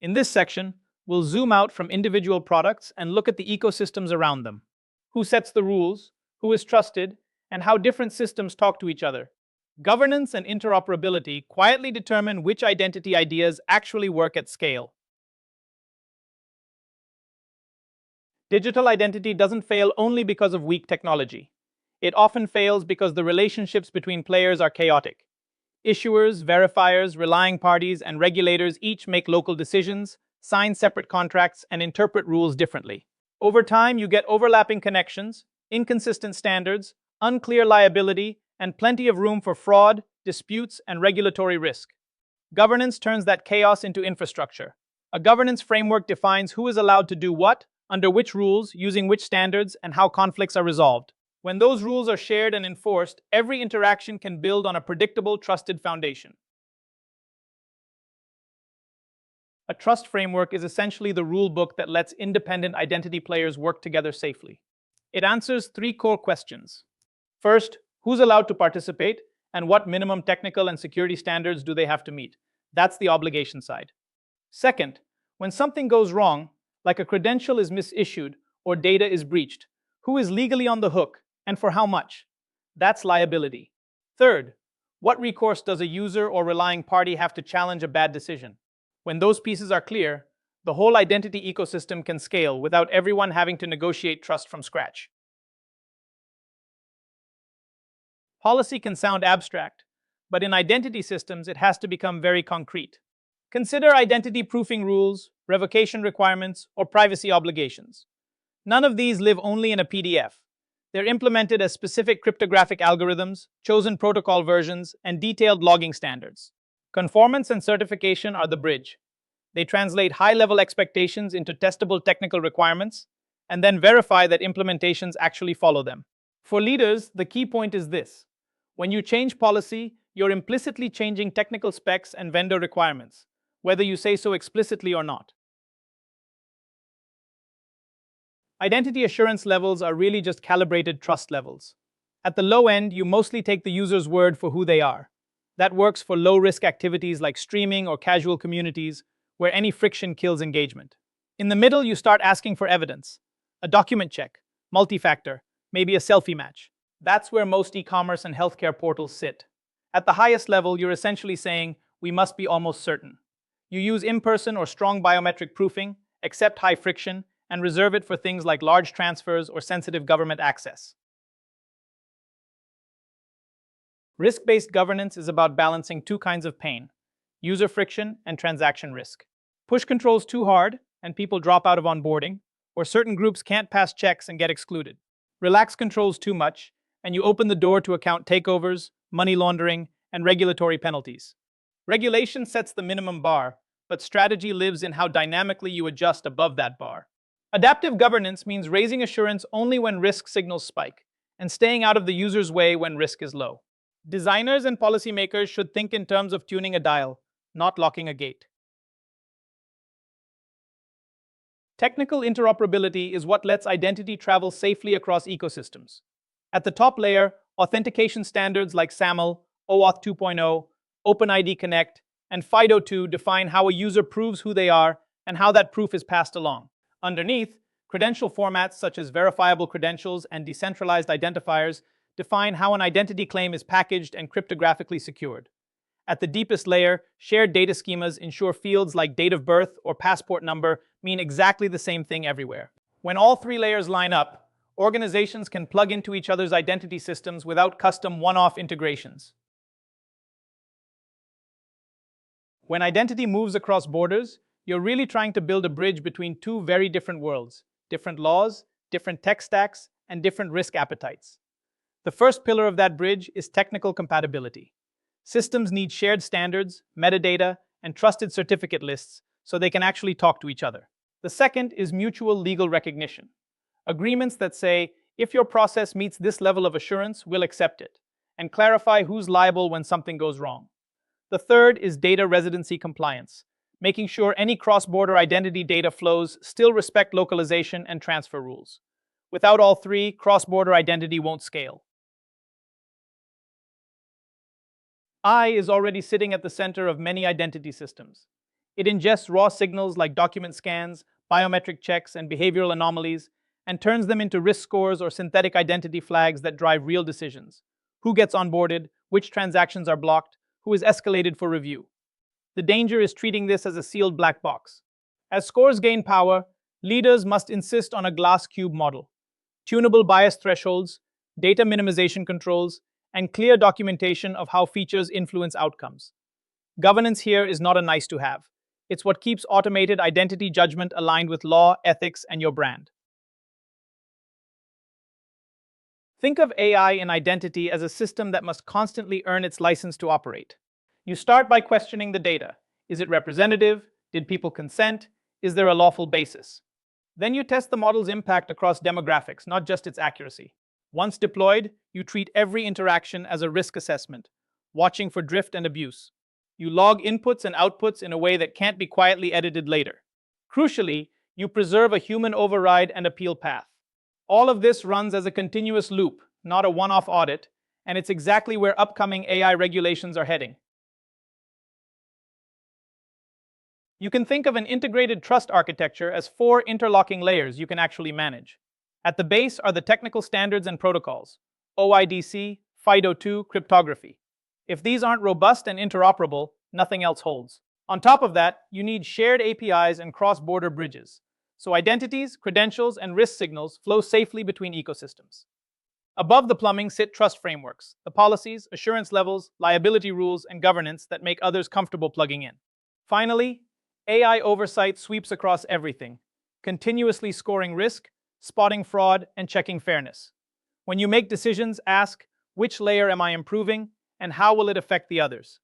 In this section, we'll zoom out from individual products and look at the ecosystems around them. Who sets the rules, who is trusted, and how different systems talk to each other. Governance and interoperability quietly determine which identity ideas actually work at scale. Digital identity doesn't fail only because of weak technology. It often fails because the relationships between players are chaotic. Issuers, verifiers, relying parties, and regulators each make local decisions, sign separate contracts, and interpret rules differently. Over time, you get overlapping connections, inconsistent standards, unclear liability, and plenty of room for fraud, disputes, and regulatory risk. Governance turns that chaos into infrastructure. A governance framework defines who is allowed to do what, under which rules, using which standards, and how conflicts are resolved. When those rules are shared and enforced, every interaction can build on a predictable, trusted foundation. A trust framework is essentially the rule book that lets independent identity players work together safely. It answers three core questions. First, who's allowed to participate, and what minimum technical and security standards do they have to meet? That's the obligation side. Second, when something goes wrong, like a credential is misissued or data is breached, who is legally on the hook and for how much? That's liability. Third, what recourse does a user or relying party have to challenge a bad decision? When those pieces are clear, the whole identity ecosystem can scale without everyone having to negotiate trust from scratch. Policy can sound abstract, but in identity systems it has to become very concrete. Consider identity proofing rules, revocation requirements, or privacy obligations. None of these live only in a PDF. They're implemented as specific cryptographic algorithms, chosen protocol versions, and detailed logging standards. Conformance and certification are the bridge. They translate high-level expectations into testable technical requirements, and then verify that implementations actually follow them. For leaders, the key point is this. When you change policy, you're implicitly changing technical specs and vendor requirements, whether you say so explicitly or not. Identity assurance levels are really just calibrated trust levels. At the low end, you mostly take the user's word for who they are. That works for low-risk activities like streaming or casual communities, where any friction kills engagement. In the middle, you start asking for evidence. A document check, multi-factor, maybe a selfie match. That's where most e-commerce and healthcare portals sit. At the highest level, you're essentially saying, we must be almost certain. You use in-person or strong biometric proofing, accept high friction, and reserve it for things like large transfers or sensitive government access. Risk-based governance is about balancing two kinds of pain: user friction and transaction risk. Push controls too hard, and people drop out of onboarding, or certain groups can't pass checks and get excluded. Relax controls too much, and you open the door to account takeovers, money laundering, and regulatory penalties. Regulation sets the minimum bar, but strategy lives in how dynamically you adjust above that bar. Adaptive governance means raising assurance only when risk signals spike, and staying out of the user's way when risk is low. Designers and policymakers should think in terms of tuning a dial, not locking a gate. Technical interoperability is what lets identity travel safely across ecosystems. At the top layer, authentication standards like SAML, OAuth 2.0, OpenID Connect, and FIDO2 define how a user proves who they are and how that proof is passed along. Underneath, credential formats such as verifiable credentials and decentralized identifiers define how an identity claim is packaged and cryptographically secured. At the deepest layer, shared data schemas ensure fields like date of birth or passport number mean exactly the same thing everywhere. When all three layers line up, organizations can plug into each other's identity systems without custom one-off integrations. When identity moves across borders, you're really trying to build a bridge between two very different worlds, different laws, different tech stacks, and different risk appetites. The first pillar of that bridge is technical compatibility. Systems need shared standards, metadata, and trusted certificate lists so they can actually talk to each other. The second is mutual legal recognition. Agreements that say, if your process meets this level of assurance, we'll accept it, and clarify who's liable when something goes wrong. The third is data residency compliance, making sure any cross-border identity data flows still respect localization and transfer rules. Without all three, cross-border identity won't scale. I is already sitting at the center of many identity systems. It ingests raw signals like document scans, biometric checks, and behavioral anomalies, and turns them into risk scores or synthetic identity flags that drive real decisions. Who gets onboarded, which transactions are blocked, who is escalated for review. The danger is treating this as a sealed black box. As scores gain power, leaders must insist on a glass cube model, tunable bias thresholds, data minimization controls, and clear documentation of how features influence outcomes. Governance here is not a nice to have. It's what keeps automated identity judgment aligned with law, ethics, and your brand. Think of AI in identity as a system that must constantly earn its license to operate. You start by questioning the data. Is it representative? Did people consent? Is there a lawful basis? Then you test the model's impact across demographics, not just its accuracy. Once deployed, you treat every interaction as a risk assessment, watching for drift and abuse. You log inputs and outputs in a way that can't be quietly edited later. Crucially, you preserve a human override and appeal path. All of this runs as a continuous loop, not a one-off audit, and it's exactly where upcoming AI regulations are heading. You can think of an integrated trust architecture as 4 interlocking layers you can actually manage. At the base are the technical standards and protocols, OIDC, FIDO2, cryptography. If these aren't robust and interoperable, nothing else holds. On top of that, you need shared APIs and cross-border bridges, so identities, credentials, and risk signals flow safely between ecosystems. Above the plumbing sit trust frameworks, the policies, assurance levels, liability rules, and governance that make others comfortable plugging in. Finally, AI oversight sweeps across everything, continuously scoring risk, spotting fraud, and checking fairness. When you make decisions, ask, which layer am I improving, and how will it affect the others?